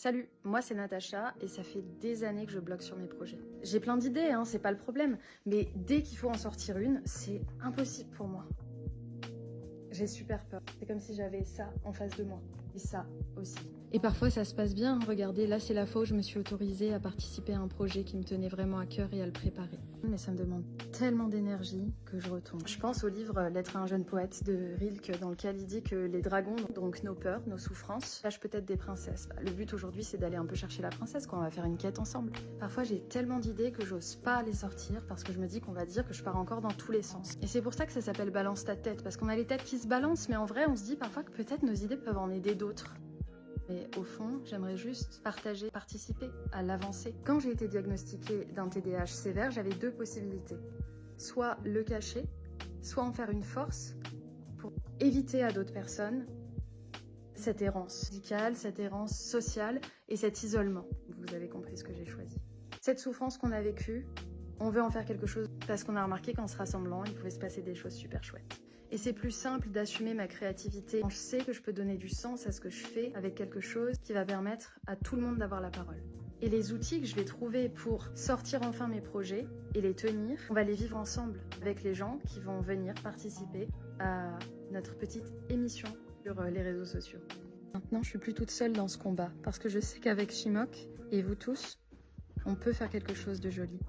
Salut, moi c'est Natacha et ça fait des années que je bloque sur mes projets. J'ai plein d'idées, hein, c'est pas le problème, mais dès qu'il faut en sortir une, c'est impossible pour moi. J'ai super peur, c'est comme si j'avais ça en face de moi, et ça aussi. Et parfois ça se passe bien, regardez, là c'est la fois où je me suis autorisée à participer à un projet qui me tenait vraiment à cœur et à le préparer. Mais ça me demande tellement d'énergie que je retombe. Je pense au livre L'être à un jeune poète de Rilke, dans lequel il dit que les dragons, donc nos peurs, nos souffrances, cachent peut-être des princesses. Le but aujourd'hui c'est d'aller un peu chercher la princesse, quoi. On va faire une quête ensemble. Parfois j'ai tellement d'idées que j'ose pas les sortir parce que je me dis qu'on va dire que je pars encore dans tous les sens. Et c'est pour ça que ça s'appelle balance ta tête, parce qu'on a les têtes qui se balancent, mais en vrai on se dit parfois que peut-être nos idées peuvent en aider d'autres. Mais au fond, j'aimerais juste partager, participer à l'avancée. Quand j'ai été diagnostiquée d'un TDAH sévère, j'avais deux possibilités. Soit le cacher, soit en faire une force pour éviter à d'autres personnes cette errance médicale, cette errance sociale et cet isolement. Vous avez compris ce que j'ai choisi. Cette souffrance qu'on a vécue, on veut en faire quelque chose parce qu'on a remarqué qu'en se rassemblant, il pouvait se passer des choses super chouettes. Et c'est plus simple d'assumer ma créativité quand je sais que je peux donner du sens à ce que je fais avec quelque chose qui va permettre à tout le monde d'avoir la parole. Et les outils que je vais trouver pour sortir enfin mes projets et les tenir, on va les vivre ensemble avec les gens qui vont venir participer à notre petite émission sur les réseaux sociaux. Maintenant, je suis plus toute seule dans ce combat parce que je sais qu'avec Shimok et vous tous, on peut faire quelque chose de joli.